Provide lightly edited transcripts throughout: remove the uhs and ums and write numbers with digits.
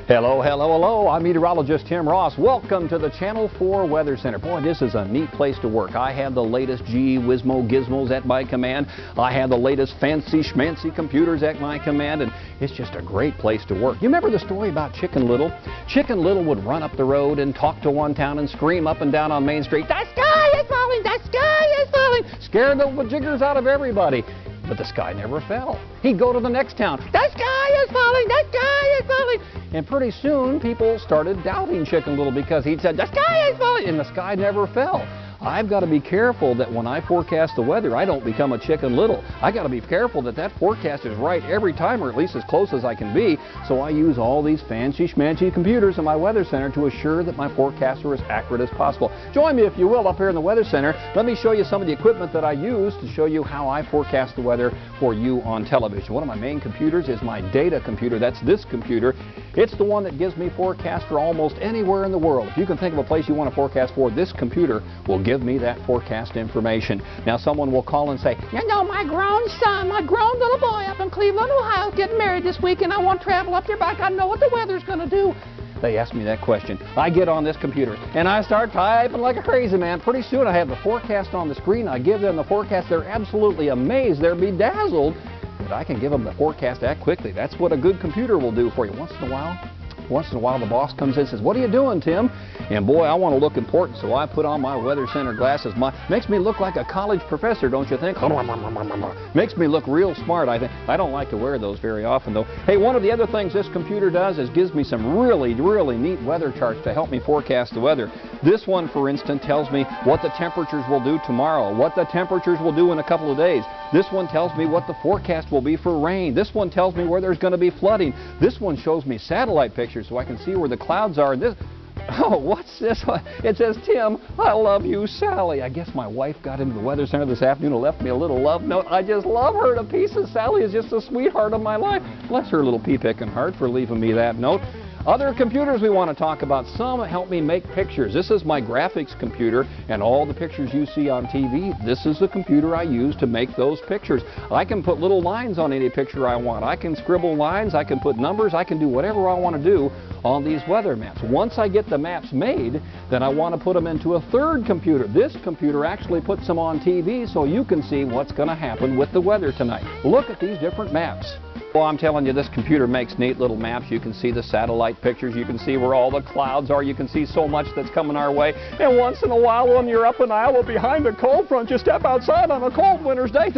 Hello, hello, hello. I'm meteorologist Tim Ross. Welcome to the Channel 4 Weather Center. Boy, this is a neat place to work. I have the latest gee whizmo gizmos at my command. I have the latest fancy schmancy computers at my command, and it's just a great place to work. You remember the story about Chicken Little? Chicken Little would run up the road and talk to one town and scream up and down on Main Street, "The sky is falling! The sky is falling!" Scared the jiggers out of everybody. But the sky never fell. He'd go to the next town. "The sky is falling! The sky is falling!" And pretty soon, people started doubting Chicken Little because he'd said, "The sky is falling!" and the sky never fell. I've got to be careful that when I forecast the weather, I don't become a Chicken Little. I got to be careful that that forecast is right every time, or at least as close as I can be. So I use all these fancy schmancy computers in my weather center to assure that my forecasts are as accurate as possible. Join me, if you will, up here in the weather center. Let me show you some of the equipment that I use to show you how I forecast the weather for you on television. One of my main computers is my data computer. That's this computer. It's the one that gives me forecasts for almost anywhere in the world. If you can think of a place you want to forecast for, this computer will give me that forecast information. Now someone will call and say, "You know, my grown son, my grown little boy up in Cleveland, Ohio is getting married this week and I want to travel up there, but I got to know what the weather's going to do." They ask me that question. I get on this computer and I start typing like a crazy man. Pretty soon I have the forecast on the screen. I give them the forecast. They're absolutely amazed. They're bedazzled that I can give them the forecast that quickly. That's what a good computer will do for you. Once in a while the boss comes in and says, "What are you doing, Tim?" And boy, I want to look important, so I put on my weather center glasses. Makes me look like a college professor, don't you think? Makes me look real smart, I think. I don't like to wear those very often, though. Hey, one of the other things this computer does is gives me some really neat weather charts to help me forecast the weather. This one, for instance, tells me what the temperatures will do tomorrow, what the temperatures will do in a couple of days. This one tells me what the forecast will be for rain. This one tells me where there's going to be flooding. This one shows me satellite pictures so I can see where the clouds are. Oh, what's this? It says, "Tim, I love you, Sally." I guess my wife got into the weather center this afternoon and left me a little love note. I just love her to pieces. Sally is just the sweetheart of my life. Bless her little pea-picking heart for leaving me that note. Other computers we want to talk about. Some help me make pictures. This is my graphics computer, and all the pictures you see on TV, this is the computer I use to make those pictures. I can put little lines on any picture I want. I can scribble lines, I can put numbers, I can do whatever I want to do on these weather maps. Once I get the maps made, then I want to put them into a third computer. This computer actually puts them on TV so you can see what's going to happen with the weather tonight. Look at these different maps. Well, I'm telling you, this computer makes neat little maps. You can see the satellite pictures. You can see where all the clouds are. You can see so much that's coming our way. And once in a while, when you're up in Iowa behind a cold front, you step outside on a cold winter's day.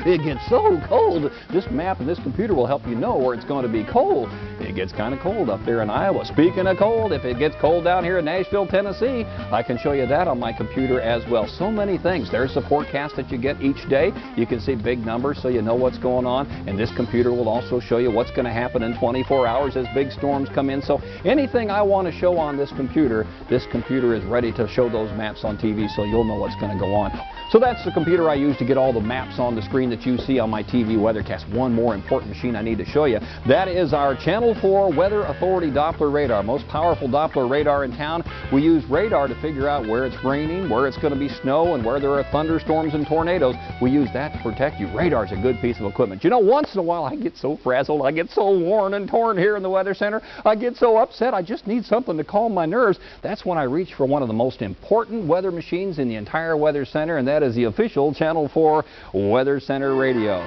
It gets so cold. This map and this computer will help you know where it's going to be cold. It gets kind of cold up there in Iowa. Speaking of cold, if it gets cold down here in Nashville, Tennessee, I can show you that on my computer as well. So many things. There's the forecast that you get each day. You can see big numbers so you know what's going on, and this computer will also show you what's going to happen in 24 hours as big storms come in. So anything I want to show on this computer is ready to show those maps on TV so you'll know what's going to go on. So that's the computer I use to get all the maps on the screen that you see on my TV weathercast. One more important machine I need to show you. That is our Channel 4 Weather Authority Doppler radar, most powerful Doppler radar in town. We use radar to figure out where it's raining, where it's going to be snow, and where there are thunderstorms and tornadoes. We use that to protect you. Radar's a good piece of equipment. You know, once in a while I get so frazzled, I get so worn and torn here in the weather center, I get so upset, I just need something to calm my nerves. That's when I reach for one of the most important weather machines in the entire weather center, and that is the official Channel 4 Weather Center radio.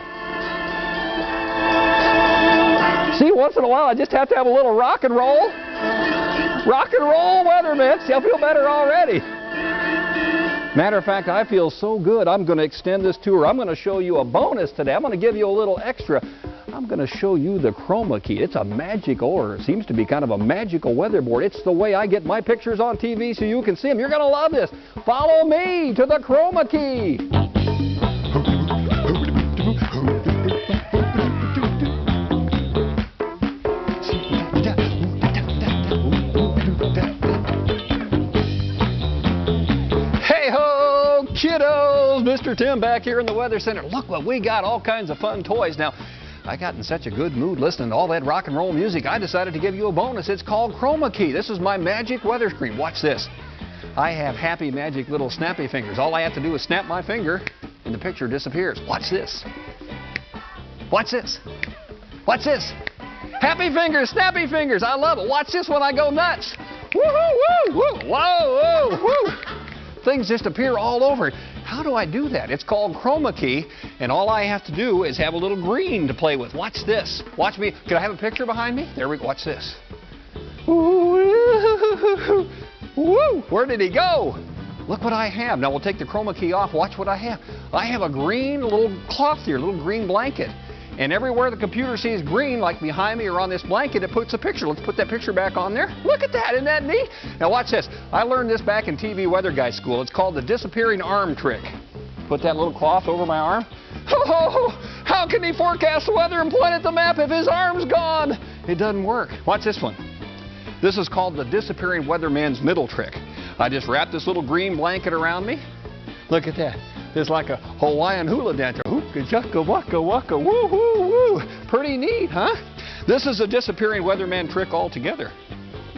See, once in a while I just have to have a little rock and roll. Rock and roll weather, man. See, I feel better already. Matter of fact, I feel so good, I'm going to extend this tour. I'm going to show you a bonus today. I'm going to give you a little extra. I'm going to show you the chroma key. It's a magical, or it seems to be kind of a magical weatherboard. It's the way I get my pictures on TV so you can see them. You're going to love this. Follow me to the chroma key. Hey-ho, kiddos! Mr. Tim back here in the Weather Center. Look what we got, all kinds of fun toys. Now, I got in such a good mood listening to all that rock and roll music, I decided to give you a bonus. It's called Chroma Key. This is my magic weather screen. Watch this. I have happy, magic little snappy fingers. All I have to do is snap my finger, and the picture disappears. Watch this. Watch this. Watch this. Happy fingers, snappy fingers. I love it. Watch this when I go nuts. Woo-hoo, woo, woo. Whoa, whoa, woo. Things just appear all over. How do I do that? It's called chroma key, and all I have to do is have a little green to play with. Watch this. Watch me. Can I have a picture behind me? There we go. Watch this. Woo, woo. Where did he go? Look what I have. Now we'll take the chroma key off. Watch what I have. I have a green little cloth here, a little green blanket. And everywhere the computer sees green, like behind me or on this blanket, it puts a picture. Let's put that picture back on there. Look at that. Isn't that neat? Now watch this. I learned this back in TV WeatherGuy school. It's called the disappearing arm trick. Put that little cloth over my arm. Oh, how can he forecast the weather and point at the map if his arm's gone? It doesn't work. Watch this one. This is called the disappearing weatherman's middle trick. I just wrap this little green blanket around me. Look at that. It's like a Hawaiian hula dancer. Hookah, chukka, waka, waka, woo, woo, woo. Pretty neat, huh? This is a disappearing weatherman trick altogether.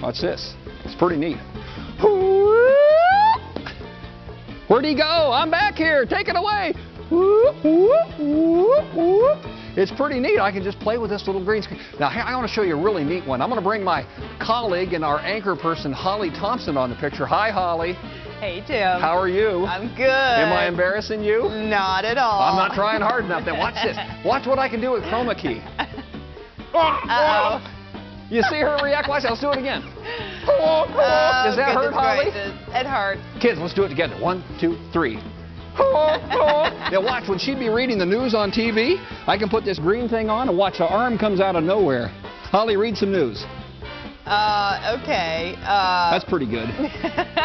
Watch this. It's pretty neat. Where'd he go? I'm back here. Take it away. It's pretty neat. I can just play with this little green screen. Now, I want to show you a really neat one. I'm going to bring my colleague and our anchor person, Holly Thompson, on the picture. Hi, Holly. Hey, Tim. How are you? I'm good. Am I embarrassing you? Not at all. I'm not trying hard enough. Then watch this. Watch what I can do with chroma key. Uh-oh. You see her react? Watch. Let's do it again. Does that hurt, Holly? It hurts. Kids, let's do it together. 1, 2, 3. Now watch, when she'd be reading the news on TV, I can put this green thing on and watch the arm comes out of nowhere. Holly, read some news. Okay. That's pretty good.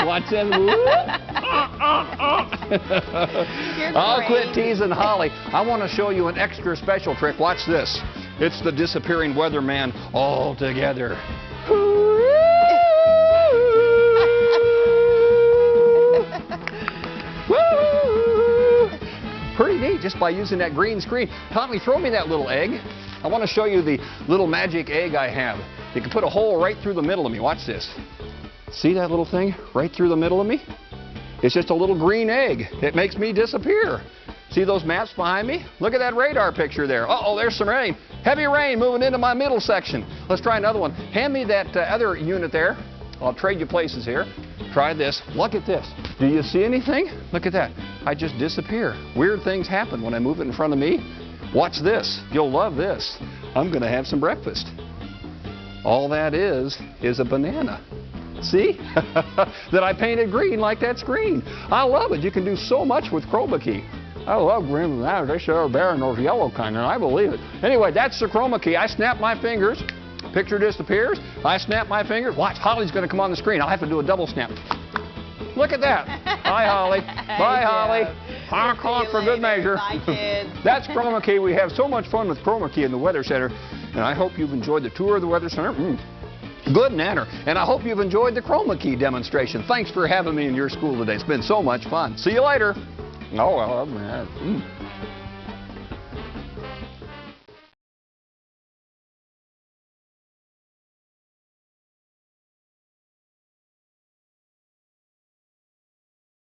Watch this. I'll quit teasing Holly. I want to show you an extra special trick. Watch this. It's the disappearing weatherman all together. Pretty neat just by using that green screen. Tommy, throw me that little egg. I want to show you the little magic egg I have. You can put a hole right through the middle of me. Watch this. See that little thing right through the middle of me? It's just a little green egg. It makes me disappear. See those maps behind me? Look at that radar picture there. Uh-oh, there's some rain. Heavy rain moving into my middle section. Let's try another one. Hand me that other unit there. I'll trade you places here. Try this. Look at this. Do you see anything? Look at that. I just disappear. Weird things happen when I move it in front of me. Watch this. You'll love this. I'm going to have some breakfast. All that is a banana. See? That I painted green like that screen. I love it. You can do so much with chroma key. I love green bananas. They sure are better than those yellow kind, and I believe it. Anyway, that's the chroma key. I snap my fingers. Picture disappears. I snap my fingers. Watch, Holly's going to come on the screen. I'll have to do a double snap. Look at that. Bye, Holly. Bye, Holly. Honk, honk for good measure. Bye, kids. That's chroma key. We have so much fun with chroma key in the Weather Center, and I hope you've enjoyed the tour of the Weather Center. Good nanner. And I hope you've enjoyed the chroma key demonstration. Thanks for having me in your school today. It's been so much fun. See you later. Oh, well,